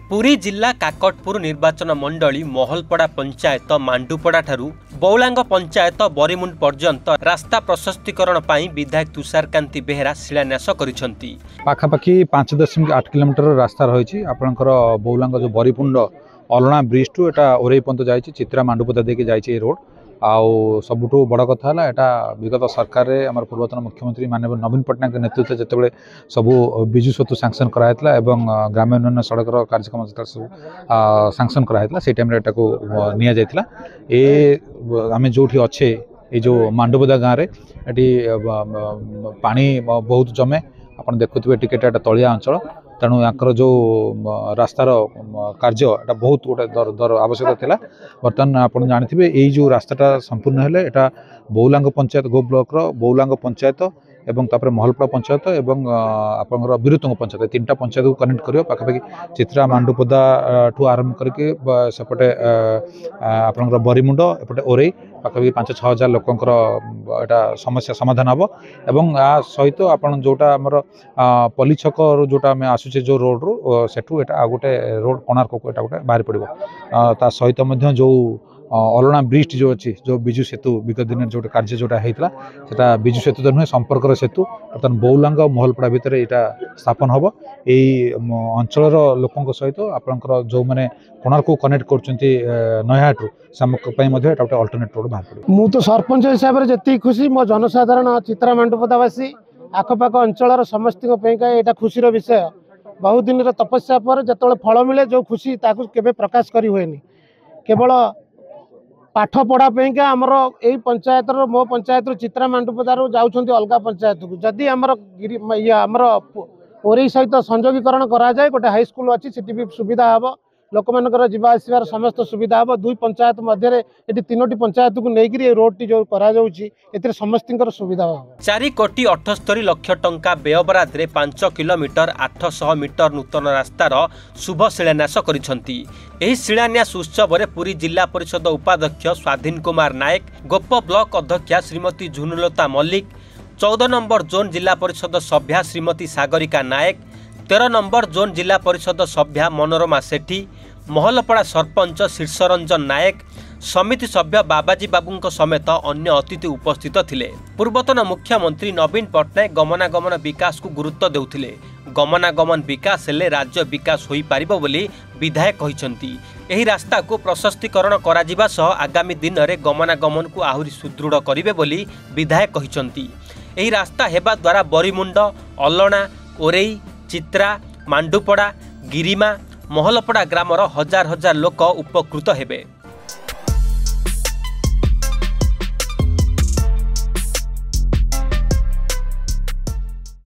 पुरी जिला काकटपुर निर्वाचन मंडली महलपड़ा पंचायत मांडुपड़ा ठारू बौलांग पंचायत बरीमुंड पर्यंत रास्ता प्रशस्तीकरण पाई विधायक तुषारकांति बेहेरा शिलान्यास करिसेंती। पाखापाखि 5.8 किलोमीटर रास्ता रही आपणकर बौलांग जो बरीपुंड अलना ब्रिज टू एटा ओरई पंत जाइए चित्रा मांडुपदा देके जाइए रोड आउ सबुठ बड़ कथा है यहाँ विगत सरकार आम पूर्वतन मुख्यमंत्री माननीय नवीन पट्टनायक नेतृत्व जिते सबू विजु सेतु सांक्शन कराइला एवं ग्राम्य उन्नयन सड़क कार्यक्रम सब सांक्शन कराइला से टाइम नि जाइला आम जो अच्छे ये जो मांडुपदा गाँव में पानी बहुत जमे आप देखुए टिकेट तलिया अंचल तेणु यहाँ जो रास्तार कार्य बहुत गोटे दर आवश्यकता थिला। बर्तमान आप जानते यही जो रास्ताटा संपूर्ण हेले एटा बौलांग पंचायत गो ब्लॉक बौलांग पंचायत एवं तापर महलपड़ा पंचायत एवं आपंकर बीरतुंग पंचायत तीन पंचायत को कनेक्ट करियो पाखापाखि चित्रा मांडुपदा ठू आरंभ करके सेपटे आपंकर बरीमुंड एपटे ओरई पाखापाखि 5-6 हजार लोकंकर एटा समस्या समाधान हम एवं आ सहित आपन जोटा हमर पल्ली छक जोटा आम आसुचे जो रोड रू सेठू एटा गोटे रोड कोणार्क को एटा गोटे बाहर पड़ो ता सहित मध्य जो अलना ब्रिज जो अच्छी जो विजु सेतु विगत दिन जो कार्य जोटा होता विजु सेतु तो नुहे संपर्कर सेतु बर्तमान बौलांग महलपड़ा भितर यहाँ स्थापन हम यही अंचल लोकों सहित आपंकर जो मैंने कोणार्क को कनेक्ट कर नयाहाटू गोटे अल्टरनेट रोड बाहर पड़ो। मु तो सरपंच हिसाब से जी खुशी मो जनसाधारण चित्रा मांडुपदावासी आखपाख अंचल समस्त यहाँ खुशी विषय बहुत दिन तपस्या पर जो फल मिले जो खुशी केवे प्रकाश करी हुए केवल पाठ पढ़ापी आमर यही पंचायत मो पंचायत चित्रा मांडुपदार जाऊँच अलग पंचायत को जदि आमर ओरई सहित संयोगीकरण कराए गोटे हाईस्कल अच्छी से भी सुविधा हम लोक मानकर जीवा आसबार समस्त सुविधा हम दुई पंचायत मध्य ये 3टी पंचायत को लेकर रोड टी जो कर समस्त सुविधा हम 4.78 लाख टंका व्ययबराद 5 किलोमीटर 800 मीटर नूतन रास्तार शुभ शिलान्यास करिसेंती। एही शिलान्यास उत्सव में पुरी जिला परिषद उपाध्यक्ष स्वाधीन कुमार नायक गोप ब्लॉक अध्यक्षा श्रीमती झुनुलता मल्लिक 14 नंबर जोन जिला परिषद सभ्या श्रीमती सागरिका नायक 13 नंबर जोन जिला परिषद सभ्या मनोरमा सेठी महलपड़ा सरपंच शीर्षरंजन नायक समिति सभ्य बाबाजी बाबू समेत अन्य अतिथि उपस्थित थिले। पूर्वतन मुख्यमंत्री नवीन पट्टनायक गमनागमन विकास को गुरुत्व देउथिले। गमनागमन विकास हेले राज्य विकास होई पारिबो बोली विधायक कहिसंती। एही रास्ता को प्रशस्तीकरण करा जिबा सह आगामी दिन में गमनागमन को आहुरी सुदृढ़ करिवे बोली विधायक कहिसंती। एही रास्ता हेबा द्वारा बरीमुंड अलना ओरई चित्रा मांडुपड़ा गिरिमा महलपड़ा ग्रामर हजार हजार लोक उपकृत हेबे।